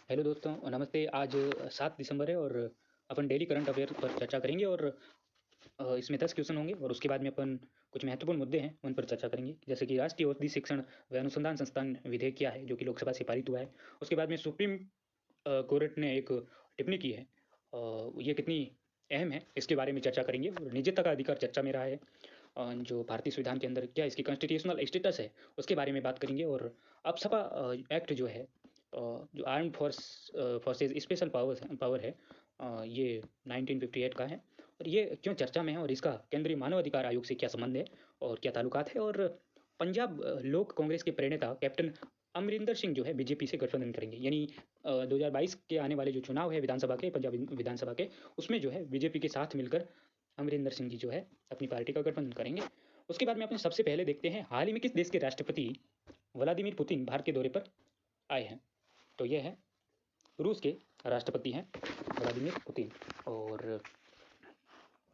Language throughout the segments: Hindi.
हेलो दोस्तों, नमस्ते। आज 7 दिसंबर है और अपन डेली करंट अफेयर पर चर्चा करेंगे और इसमें 10 क्वेश्चन होंगे और उसके बाद में अपन कुछ महत्वपूर्ण मुद्दे हैं उन पर चर्चा करेंगे, जैसे कि राष्ट्रीय औषधि शिक्षण व अनुसंधान संस्थान विधेयक क्या है, जो कि लोकसभा से पारित हुआ है। उसके बाद में सुप्रीम कोर्ट ने एक टिप्पणी की है, ये कितनी अहम है इसके बारे में चर्चा करेंगे। और निजता का अधिकार चर्चा में रहा है, जो भारतीय संविधान के अंदर क्या इसकी कॉन्स्टिट्यूशनल स्टेटस है उसके बारे में बात करेंगे। और अबसपा एक्ट जो है, जो आर्म फोर्सेज स्पेशल पावर है, ये 1958 का है और ये क्यों चर्चा में है और इसका केंद्रीय मानव अधिकार आयोग से क्या संबंध है और क्या ताल्लुकात है। और पंजाब लोक कांग्रेस के प्रणेता कैप्टन अमरिंदर सिंह जो है बीजेपी से गठबंधन करेंगे, यानी 2022 के आने वाले जो चुनाव है विधानसभा के, पंजाब विधानसभा के, उसमें जो है बीजेपी के साथ मिलकर अमरिंदर सिंह जी जो है अपनी पार्टी का गठबंधन करेंगे। उसके बाद में अपने सबसे पहले देखते हैं हाल ही में किस देश के राष्ट्रपति व्लादिमीर पुतिन भारत के दौरे पर आए हैं। तो ये है रूस के राष्ट्रपति हैं व्लादिमीर पुतिन। और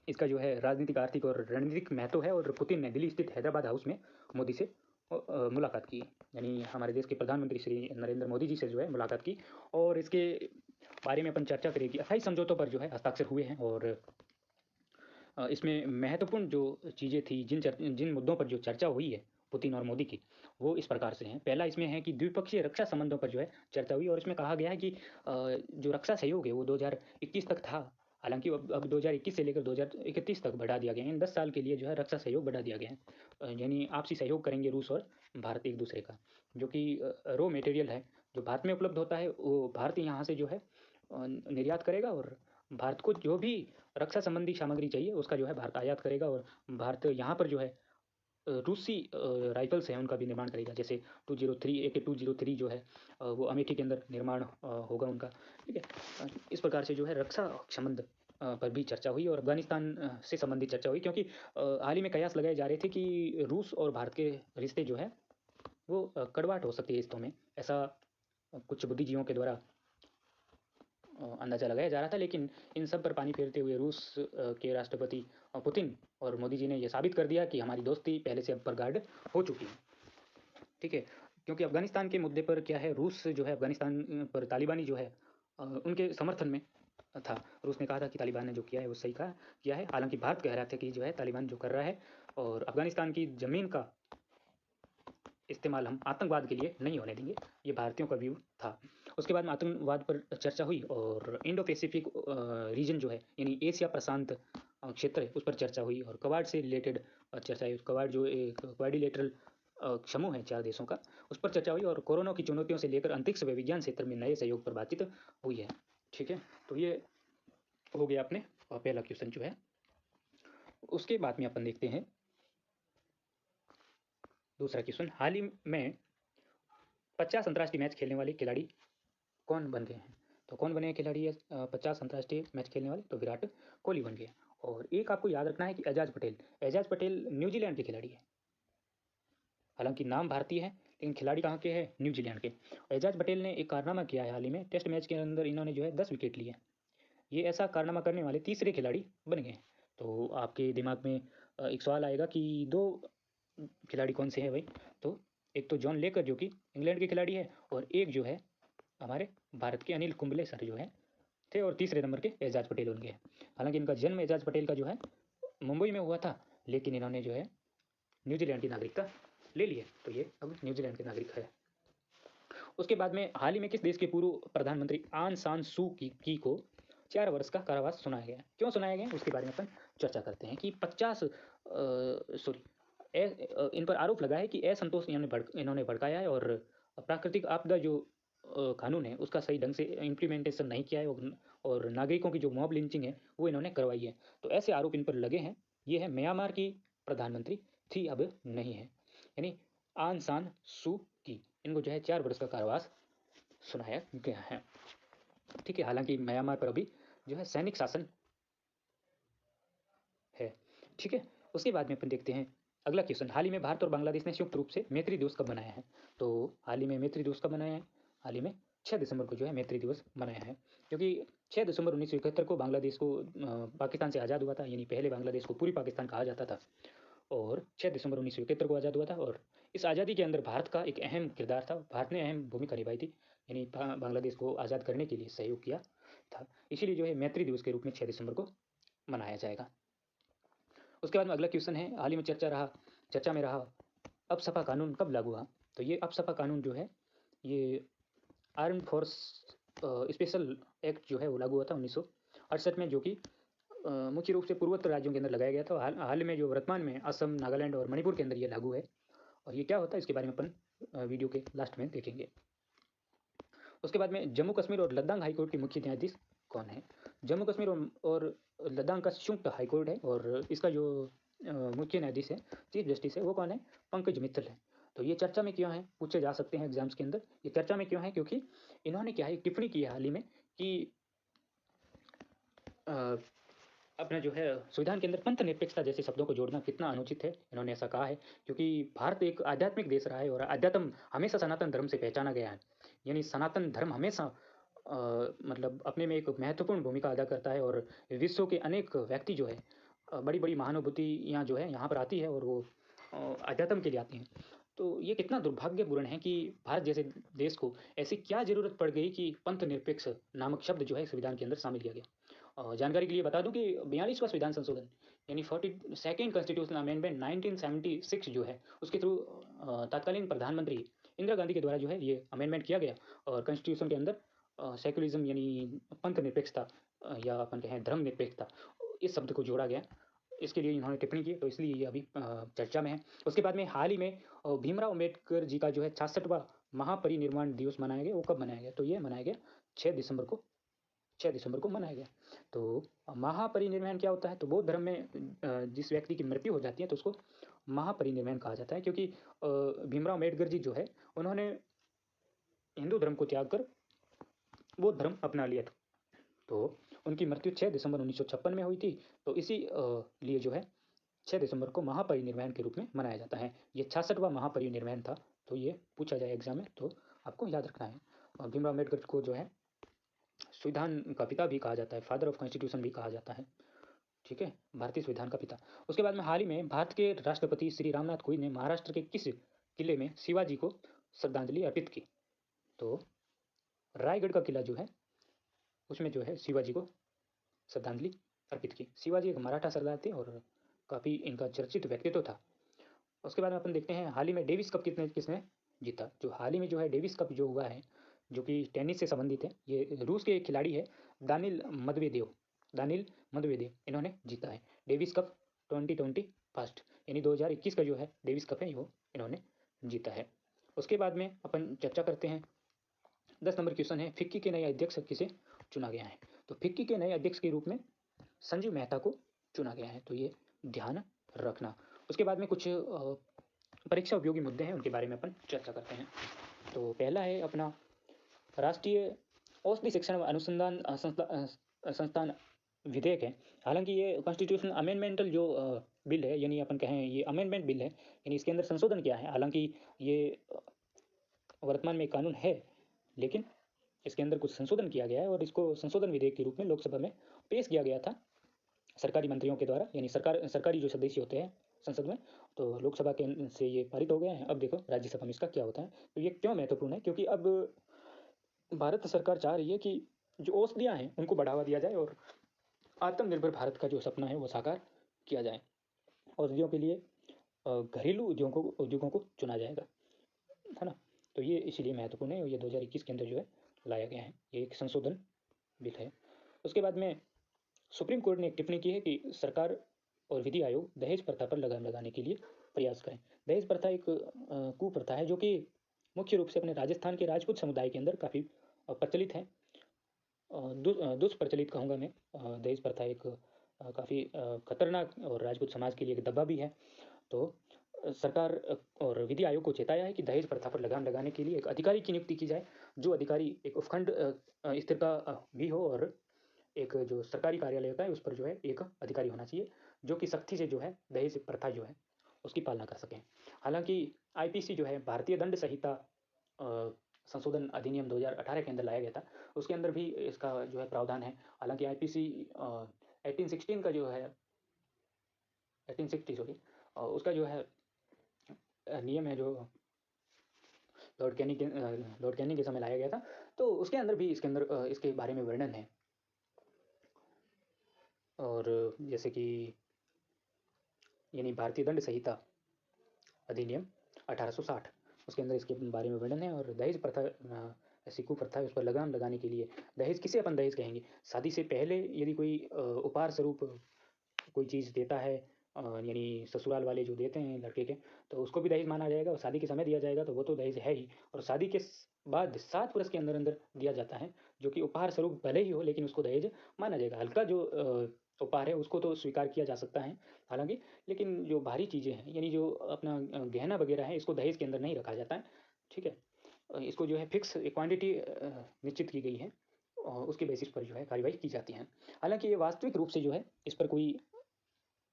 इसका जो है राजनीतिक, आर्थिक और रणनीतिक महत्व है। और पुतिन ने दिल्ली स्थित हैदराबाद हाउस में मोदी से मुलाकात की, यानी हमारे देश के प्रधानमंत्री श्री नरेंद्र मोदी जी से जो है मुलाकात की। और इसके बारे में अपन चर्चा करेंगे। 28 समझौतों पर जो है हस्ताक्षर हुए हैं और इसमें महत्वपूर्ण जो चीज़ें थी, जिन मुद्दों पर जो चर्चा हुई है पुतिन और मोदी की, वो इस प्रकार से हैं। पहला इसमें है कि द्विपक्षीय रक्षा संबंधों पर जो है चर्चा हुई और इसमें कहा गया है कि जो रक्षा सहयोग है वो 2021 तक था, हालांकि अब 2021 से लेकर 2031 तक बढ़ा दिया गया है। इन 10 साल के लिए जो है रक्षा सहयोग बढ़ा दिया गया है, यानी आपसी सहयोग करेंगे रूस और भारत एक दूसरे का। जो कि रॉ मटेरियल है जो भारत में उपलब्ध होता है वो भारत यहाँ से जो है निर्यात करेगा, और भारत को जो भी रक्षा संबंधी सामग्री चाहिए उसका जो है भारत आयात करेगा। और भारत यहाँ पर जो है रूसी राइफल्स हैं उनका भी निर्माण करेगा, जैसे 203 AK-203 जो है वो अमेठी के अंदर निर्माण होगा उनका। ठीक है, इस प्रकार से जो है रक्षा संबंध पर भी चर्चा हुई और अफगानिस्तान से संबंधित चर्चा हुई, क्योंकि हाल ही में कयास लगाए जा रहे थे कि रूस और भारत के रिश्ते जो है वो कड़वाहट हो सकती है रिश्तों में, ऐसा कुछ बुद्धिजीवियों के द्वारा अंदाज़ा लगाया जा रहा था। लेकिन इन सब पर पानी फेरते हुए रूस के राष्ट्रपति पुतिन और मोदी जी ने यह साबित कर दिया कि हमारी दोस्ती पहले से अब बरगाड़ हो चुकी है। ठीक है, क्योंकि अफगानिस्तान के मुद्दे पर क्या है, रूस जो है अफगानिस्तान पर तालिबानी जो है उनके समर्थन में था। रूस ने कहा था कि तालिबान ने जो किया है वो सही कहा किया है, हालांकि भारत कह रहा था कि जो है तालिबान जो कर रहा है और अफगानिस्तान की ज़मीन का इस्तेमाल हम आतंकवाद के लिए नहीं होने देंगे, ये भारतीयों का व्यू था। उसके बाद में आतंकवाद पर चर्चा हुई और इंडो पैसिफिक रीजन जो है, यानी एशिया प्रशांत क्षेत्र है, उस पर चर्चा हुई। और क्वाड से रिलेटेड चर्चा हुई। क्वाड जो एक क्वाड्रिलेटरल समूह है 4 देशों का, उस पर चर्चा हुई। और कोरोना की चुनौतियों से लेकर अंतरिक्ष व विज्ञान क्षेत्र में नए सहयोग पर बातचीत हुई है। ठीक है, तो ये हो गया अपने पहला क्वेश्चन जो है। उसके बाद में अपन देखते हैं दूसरा क्वेश्चन। हाल ही में 50 अंतर्राष्ट्रीय मैच खेलने वाले खिलाड़ी कौन बन गए हैं? तो कौन बने हैं खिलाड़ी 50 अंतर्राष्ट्रीय मैच खेलने वाले? तो विराट कोहली बन गए। और एक आपको याद रखना है कि एजाज पटेल न्यूजीलैंड के खिलाड़ी है, हालांकि नाम भारतीय है लेकिन खिलाड़ी कहाँ के हैं? न्यूजीलैंड के। एजाज पटेल ने एक कारनामा किया है हाल ही में, टेस्ट मैच के अंदर इन्होंने जो है 10 विकेट लिए। ये ऐसा कारनामा करने वाले तीसरे खिलाड़ी बन गए। तो आपके दिमाग में एक सवाल आएगा कि 2 खिलाड़ी कौन से हैं भाई? तो एक तो जॉन लेकर जो कि इंग्लैंड के खिलाड़ी है, और एक जो है हमारे भारत के अनिल कुंबले सर जो हैं थे, और तीसरे नंबर के एजाज पटेल उनके हैं। हालांकि इनका जन्म एजाज पटेल का जो है मुंबई में हुआ था, लेकिन इन्होंने जो है न्यूजीलैंड की नागरिकता ले ली है, तो ये अब न्यूजीलैंड के नागरिक है। उसके बाद में हाल ही में किस देश के पूर्व प्रधानमंत्री आन सान सू की को 4 वर्ष का कारावास सुनाया गया? क्यों सुनाया गया उसके बारे में अपन चर्चा करते हैं। कि 50 सॉरी इन पर आरोप लगा है कि असंतोष इन्होंने भड़काया है और प्राकृतिक आपदा जो कानून है उसका सही ढंग से इम्प्लीमेंटेशन नहीं किया है, और नागरिकों की जो मॉब लिंचिंग है वो इन्होंने करवाई है। तो ऐसे आरोप इन पर लगे हैं। ये है म्यांमार की प्रधानमंत्री थी, अब नहीं है, यानी आन सान सू की। इनको जो है 4 वर्ष का कारावास सुनाया गया है। ठीक है, हालांकि म्यांमार पर अभी जो है सैनिक शासन है। ठीक है, उसके बाद में अपन देखते हैं अगला क्वेश्चन। हाल ही में भारत और बांग्लादेश ने संयुक्त रूप से मैत्री दिवस कब मनाया है? तो हाल ही में मैत्री दिवस कब मनाया है? हाल ही में 6 दिसंबर को जो है मैत्री दिवस मनाया है, क्योंकि 6 दिसंबर 1971 को बांग्लादेश को पाकिस्तान से आज़ाद हुआ था, यानी पहले बांग्लादेश को पूरी पाकिस्तान कहा जाता था। और 6 दिसंबर 1971 को आज़ाद हुआ था। और इस आज़ादी के अंदर भारत का एक अहम किरदार था, भारत ने अहम भूमिका निभाई थी, यानी बांग्लादेश को आज़ाद करने के लिए सहयोग किया था। इसीलिए जो है मैत्री दिवस के रूप में 6 दिसंबर को मनाया जाएगा। उसके बाद में अगला क्वेश्चन है, हाल ही में चर्चा में रहा अपसपा कानून कब लागू हुआ? तो ये अपसपा कानून जो है ये आर्म्ड फोर्स स्पेशल एक्ट जो है वो लागू हुआ था 1968 में, जो कि मुख्य रूप से पूर्वोत्तर राज्यों के अंदर लगाया गया था। हाल में जो वर्तमान में असम, नागालैंड और मणिपुर के अंदर ये लागू है। और ये क्या होता है इसके बारे में अपन वीडियो के लास्ट में देखेंगे। उसके बाद में जम्मू कश्मीर और लद्दाख हाईकोर्ट के मुख्य न्यायाधीश कौन है? जम्मू कश्मीर और लद्दाख का संयुक्त हाईकोर्ट है, और इसका जो मुख्य न्यायाधीश है, चीफ जस्टिस है, वो कौन है? पंकज मित्तल है। तो ये चर्चा में क्यों है, पूछे जा सकते हैं एग्जाम्स के अंदर। ये चर्चा में क्यों है? क्योंकि इन्होंने क्या है, टिप्पणी की है हाल ही में कि अपना जो है संविधान के अंदर पंथ निरपेक्षता जैसे शब्दों को जोड़ना कितना अनुचित है। इन्होंने ऐसा कहा है क्योंकि भारत एक आध्यात्मिक देश रहा है और अध्यात्म हमेशा सनातन धर्म से पहचाना गया है। यानी सनातन धर्म हमेशा मतलब अपने में एक महत्वपूर्ण भूमिका अदा करता है, और विश्व के अनेक व्यक्ति जो है बड़ी बड़ी महानुभूतियाँ जो है यहाँ पर आती है, और वो अध्यात्म के लिए आती हैं। तो ये कितना दुर्भाग्यपूर्ण है कि भारत जैसे देश को ऐसी क्या ज़रूरत पड़ गई कि पंथ निरपेक्ष नामक शब्द जो है संविधान के अंदर शामिल किया गया। जानकारी के लिए बता दूं कि 42वां संविधान संशोधन यानी 42nd कॉन्स्टिट्यूशनल अमेंडमेंट 1976 जो है उसके थ्रू तत्कालीन प्रधानमंत्री इंदिरा गांधी के द्वारा जो है ये अमेंडमेंट किया गया, और कॉन्स्टिट्यूशन के अंदर सेकुलरिज्म यानी पंथ निरपेक्षता या अपन कहें धर्म निरपेक्षता, इस शब्द को जोड़ा गया। इसके लिए इन्होंने टिप्पणी की, तो इसलिए ये अभी चर्चा में है। उसके बाद में हाल ही में भीमराव अम्बेडकर जी का जो है 66वां महापरिनिर्वाण दिवस मनाया गया। वो कब मनाया गया? तो ये मनाया गया 6 दिसंबर को, 6 दिसंबर को मनाया गया। तो महापरिनिर्वाण क्या होता है? तो बौद्ध धर्म में जिस व्यक्ति की मृत्यु हो जाती है तो उसको महापरिनिर्वाण कहा जाता है, क्योंकि भीमराव अम्बेडकर जी जो है उन्होंने हिंदू धर्म को त्याग कर बौद्ध धर्म अपना लिया था। तो उनकी मृत्यु 6 दिसंबर 1956 में हुई थी। तो इसी लिए जो है 6 दिसंबर को महापरिनिर्वाण के रूप में मनाया जाता है। ये 66वां महापरिनिर्वाण था। तो ये पूछा जाए एग्जाम में तो आपको याद रखना है। और भीमराव अम्बेडकर को जो है संविधान का पिता भी कहा जाता है, फादर ऑफ कॉन्स्टिट्यूशन भी कहा जाता है। ठीक है, भारतीय संविधान का पिता। उसके बाद में हाल ही में भारत के राष्ट्रपति श्री रामनाथ कोविंद ने महाराष्ट्र के किस किले में शिवाजी को श्रद्धांजलि अर्पित की? तो रायगढ़ का किला जो है उसमें जो है शिवाजी को श्रद्धांजलि अर्पित की। शिवाजी एक मराठा सरदार थे और काफ़ी इनका चर्चित व्यक्तित्व था। उसके बाद में अपन देखते हैं हाल ही में डेविस कप किसने जीता? जो हाल ही में जो है डेविस कप जो हुआ है, जो कि टेनिस से संबंधित है, ये रूस के एक खिलाड़ी है दानिल मदवेदेव, इन्होंने जीता है डेविस कप 2020 फर्स्ट, यानी 2021 का जो है डेविस कप है वो इन्होंने जीता है। उसके बाद में अपन चर्चा करते हैं 10 नंबर क्वेश्चन है, फिक्की के नए अध्यक्ष किसे चुना गया है? तो फिक्की के नए अध्यक्ष के रूप में संजीव मेहता को चुना गया है। तो ये ध्यान रखना। उसके बाद में कुछ परीक्षा उपयोगी मुद्दे हैं, उनके बारे में अपन चर्चा करते हैं। तो पहला है अपना राष्ट्रीय औषधि शिक्षण अनुसंधान संस्थान विधेयक है। हालांकि ये कॉन्स्टिट्यूशनल अमेंडमेंटल जो बिल है, यानी अपन कहें ये अमेंडमेंट बिल है, यानी इसके अंदर संशोधन किया है। हालांकि ये वर्तमान में कानून है, लेकिन इसके अंदर कुछ संशोधन किया गया है और इसको संशोधन विधेयक के रूप में लोकसभा में पेश किया गया था सरकारी मंत्रियों के द्वारा, यानी सरकारी जो सदस्य होते हैं संसद में। तो लोकसभा के से ये पारित हो गया है। अब देखो राज्यसभा में इसका क्या होता है। तो ये क्यों महत्वपूर्ण है? क्योंकि अब भारत सरकार चाह रही है कि जो औषधियाँ हैं उनको बढ़ावा दिया जाए और आत्मनिर्भर भारत का जो सपना है वो साकार किया जाए। औषधियों के लिए घरेलू उद्योगों को चुना जाएगा, है ना। तो ये इसीलिए महत्वपूर्ण है और ये 2021 के अंदर जो है लाया गया है। ये एक संशोधन बिल है। उसके बाद में सुप्रीम कोर्ट ने एक टिप्पणी की है कि सरकार और विधि आयोग दहेज प्रथा पर लगाम लगाने के लिए प्रयास करें। दहेज प्रथा एक कुप्रथा है जो कि मुख्य रूप से अपने राजस्थान के राजपूत समुदाय के अंदर काफ़ी प्रचलित है। दुष्प्रचलित कहूँगा मैं। दहेज प्रथा एक काफ़ी खतरनाक और राजपूत समाज के लिए एक दबा भी है। तो सरकार और विधि आयोग को चेताया है कि दहेज प्रथा पर लगाम लगाने के लिए एक अधिकारी की नियुक्ति की जाए, जो अधिकारी एक उपखंड स्तर का भी हो, और एक जो सरकारी कार्यालय होता है उस पर जो है एक अधिकारी होना चाहिए जो कि सख्ती से जो है दहेज प्रथा जो है उसकी पालना कर सकें। हालांकि आईपीसी जो है भारतीय दंड संहिता संशोधन अधिनियम 2018 के अंदर लाया गया था, उसके अंदर भी इसका जो है प्रावधान है। हालांकि आईपीसी 1860 का जो है 1860 सॉरी उसका जो है नियम है जो लॉर्ड कैनिंग के समय लाया गया था। तो उसके अंदर भी इसके बारे में वर्णन है। और जैसे कि यानी भारतीय दंड संहिता अधिनियम 1860, उसके अंदर इसके बारे में वर्णन है। और दहेज प्रथा ऐसी कुप्रथा है, उस पर लगाम लगाने के लिए दहेज, किसे अपन दहेज कहेंगे? शादी से पहले यदि कोई उपहार स्वरूप कोई चीज़ देता है, यानी ससुराल वाले जो देते हैं लड़के के, तो उसको भी दहेज माना जाएगा। और शादी के समय दिया जाएगा तो वो तो दहेज है ही। और शादी के बाद 7 वर्ष के अंदर अंदर दिया जाता है, जो कि उपहार स्वरूप भले ही हो, लेकिन उसको दहेज माना जाएगा। हल्का जो उपहार है उसको तो स्वीकार किया जा सकता है हालांकि, लेकिन जो भारी चीज़ें हैं यानी जो अपना गहना वगैरह है, इसको दहेज के अंदर नहीं रखा जाता है। ठीक है, इसको जो है फिक्स क्वांटिटी निश्चित की गई है और उसके बेसिस पर जो है कार्यवाही की जाती है। हालांकि ये वास्तविक रूप से जो है इस पर कोई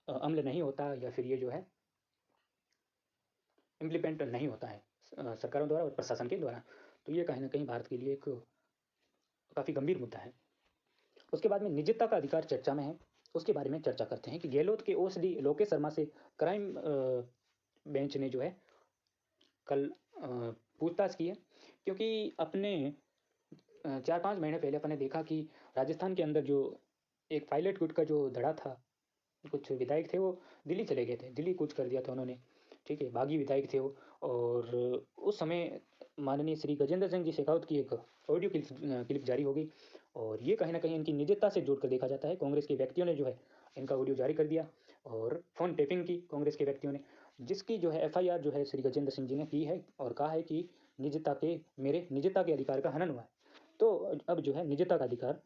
अमल नहीं होता, या फिर ये जो है इम्प्लीमेंट नहीं होता है सरकारों द्वारा और प्रशासन के द्वारा। तो ये कहीं ना कहीं भारत के लिए एक काफ़ी गंभीर मुद्दा है। उसके बाद में निजता का अधिकार चर्चा में है, उसके बारे में चर्चा करते हैं कि गहलोत के ओएसडी लोकेश शर्मा से क्राइम बेंच ने जो है कल पूछताछ की है। क्योंकि अपने 4-5 महीने पहले अपन ने देखा कि राजस्थान के अंदर जो एक पायलट गुट का जो धड़ा था, कुछ विधायक थे वो दिल्ली चले गए थे, दिल्ली कूच कर दिया था उन्होंने। ठीक है, बागी विधायक थे वो। और उस समय माननीय श्री गजेंद्र सिंह जी शेखावत की एक ऑडियो क्लिप जारी हो गई, और ये कहीं ना कहीं इनकी निजता से जोड़कर देखा जाता है। कांग्रेस के व्यक्तियों ने जो है इनका ऑडियो जारी कर दिया और फ़ोन टेपिंग की कांग्रेस के व्यक्तियों ने, जिसकी जो है एफआईआर जो है श्री गजेंद्र सिंह जी ने की है और कहा है कि मेरे निजता के अधिकार का हनन हुआ है। तो अब जो है निजता का अधिकार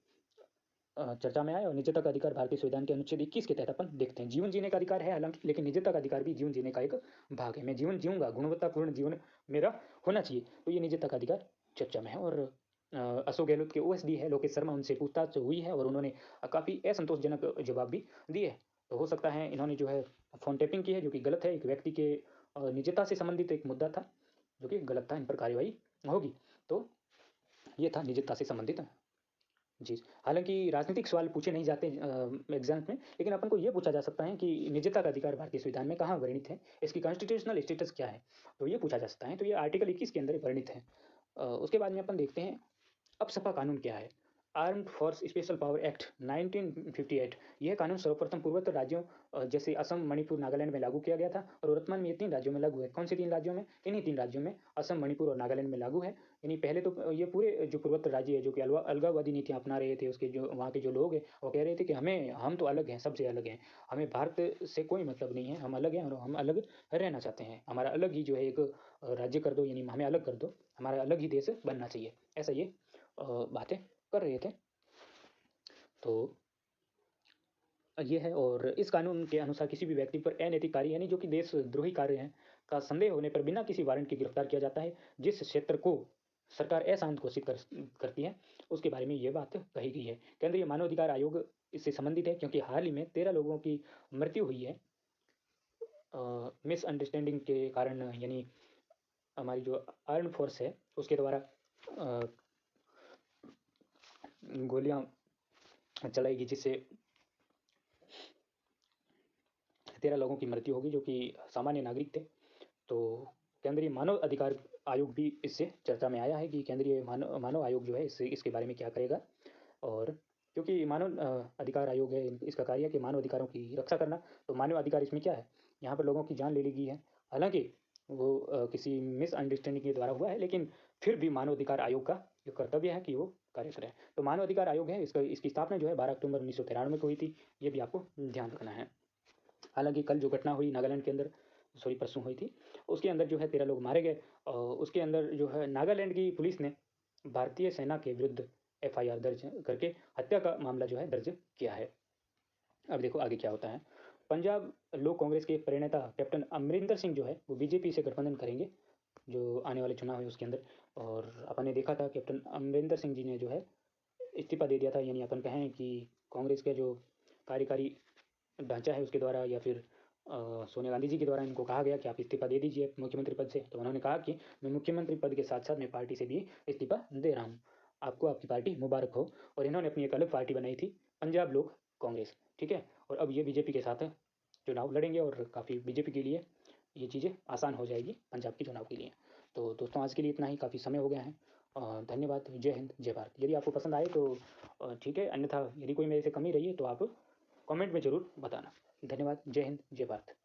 चर्चा में आए, और निजता का अधिकार भारतीय संविधान के अनुच्छेद 21 के तहत अपन देखते हैं। जीवन जीने का अधिकार है हालांकि, लेकिन निजता का अधिकार भी जीवन जीने का एक भाग है। मैं जीवन जीऊंगा, गुणवत्तापूर्ण जीवन मेरा होना चाहिए, तो ये निजता का अधिकार चर्चा में है। और अशोक गहलोत के ओएसडी है लोकेश शर्मा, उनसे पूछताछ हुई है और उन्होंने काफ़ी असंतोषजनक जवाब भी दिए हैं। तो हो सकता है इन्होंने जो है फ़ोन टैपिंग की है, जो कि गलत है। एक व्यक्ति के निजता से संबंधित एक मुद्दा था जो कि गलत था, इन पर कार्यवाही होगी। तो ये था निजता से संबंधित जी। हालाँकि राजनीतिक सवाल पूछे नहीं जाते एग्ज़ाम में, लेकिन अपन को ये पूछा जा सकता है कि निजता का अधिकार भारतीय संविधान में कहाँ वर्णित है? इसकी कॉन्स्टिट्यूशनल स्टेटस क्या है? तो ये पूछा जा सकता है, तो ये आर्टिकल 21 के अंदर वर्णित है। उसके बाद में अपन देखते हैं अपसपा कानून क्या है? Armed force special power act 1958, यह कानून सर्वप्रथम पूर्वोत्तर राज्यों जैसे असम, मणिपुर, नागालैंड में लागू किया गया था, और वर्तमान में ये 3 राज्यों में लागू है। कौन से 3 राज्यों में? इन्हीं 3 राज्यों में, असम, मणिपुर और नागालैंड में लागू है। यानी पहले तो ये पूरे जो पूर्वोत्तर राज्य है जो कि अलगाववादी नीतियाँ अपना रहे थे, उसके जो वहाँ के जो लोग हैं वो कह रहे थे कि हम तो अलग हैं, सबसे अलग हैं, हमें भारत से कोई मतलब नहीं है, हम अलग हैं और हम अलग रहना चाहते हैं, हमारा अलग ही जो है एक राज्य कर दो, यानी हमें अलग कर दो, हमारा अलग ही देश बनना चाहिए, ऐसा ये बातें कर रहे थे। तो ये है, और इस कानून के अनुसार किसी भी व्यक्ति पर अनैतिक कार्य यानी जो कि देशद्रोही कार्य हैं का संदेह होने पर बिना किसी वारंट के गिरफ्तार किया जाता है। जिस क्षेत्र को सरकार अशांत घोषित करती है उसके बारे में ये बात कही गई है। केंद्रीय मानवाधिकार आयोग इससे संबंधित है, क्योंकि हाल ही में 13 लोगों की मृत्यु हुई है मिसअंडरस्टैंडिंग के कारण, यानी हमारी जो आर्म फोर्स है उसके द्वारा गोलियां चलाई गई, जिससे 13 लोगों की मृत्यु होगी जो कि सामान्य नागरिक थे। तो केंद्रीय मानव अधिकार आयोग भी इससे चर्चा में आया है कि केंद्रीय मानव आयोग जो है इसके बारे में क्या करेगा। और क्योंकि मानव अधिकार आयोग है, इसका कार्य है कि मानव अधिकारों की रक्षा करना। तो मानव अधिकार इसमें क्या है? यहाँ पर लोगों की जान ले ली गई है, हालांकि वो किसी मिसअंडरस्टैंडिंग के द्वारा हुआ है, लेकिन फिर भी मानव अधिकार आयोग का जो कर्तव्य है कि वो कार्य करें। तो मानव अधिकार आयोग है, इसकी स्थापना जो है 12 अक्टूबर 1993 को हुई थी, ये भी आपको ध्यान रखना है। हालांकि कल जो घटना हुई नागालैंड के अंदर, सॉरी परसों हुई थी, उसके अंदर जो है 13 लोग मारे गए। उसके अंदर जो है नागालैंड की पुलिस ने भारतीय सेना के विरुद्ध एफआईआर दर्ज करके हत्या का मामला जो है दर्ज किया है। अब देखो आगे क्या होता है। पंजाब लोक कांग्रेस के प्रणेता कैप्टन अमरिंदर सिंह जो है वो बीजेपी से गठबंधन करेंगे जो आने वाले चुनाव है उसके अंदर। और अपन ने देखा था कैप्टन अमरिंदर सिंह जी ने जो है इस्तीफा दे दिया था, यानी अपन कहें कि कांग्रेस का जो कार्यकारी ढांचा है उसके द्वारा, या फिर सोनिया गांधी जी के द्वारा इनको कहा गया कि आप इस्तीफा दे दीजिए मुख्यमंत्री पद से। तो उन्होंने कहा कि मैं मुख्यमंत्री पद के साथ साथ मैं पार्टी से भी इस्तीफा दे रहा हूँ, आपको आपकी पार्टी मुबारक हो। और इन्होंने अपनी एक अलग पार्टी बनाई थी, पंजाब लोक कांग्रेस। ठीक है, और अब ये बीजेपी के साथ चुनाव लड़ेंगे और काफ़ी बीजेपी के लिए ये चीज़ें आसान हो जाएगी पंजाब के चुनाव के लिए। तो दोस्तों आज के लिए इतना ही, काफ़ी समय हो गया है। धन्यवाद। जय हिंद, जय भारत। यदि आपको पसंद आए तो ठीक है, अन्यथा यदि कोई मेरे से कमी रही है तो आप कमेंट में ज़रूर बताना। धन्यवाद। जय हिंद, जय भारत।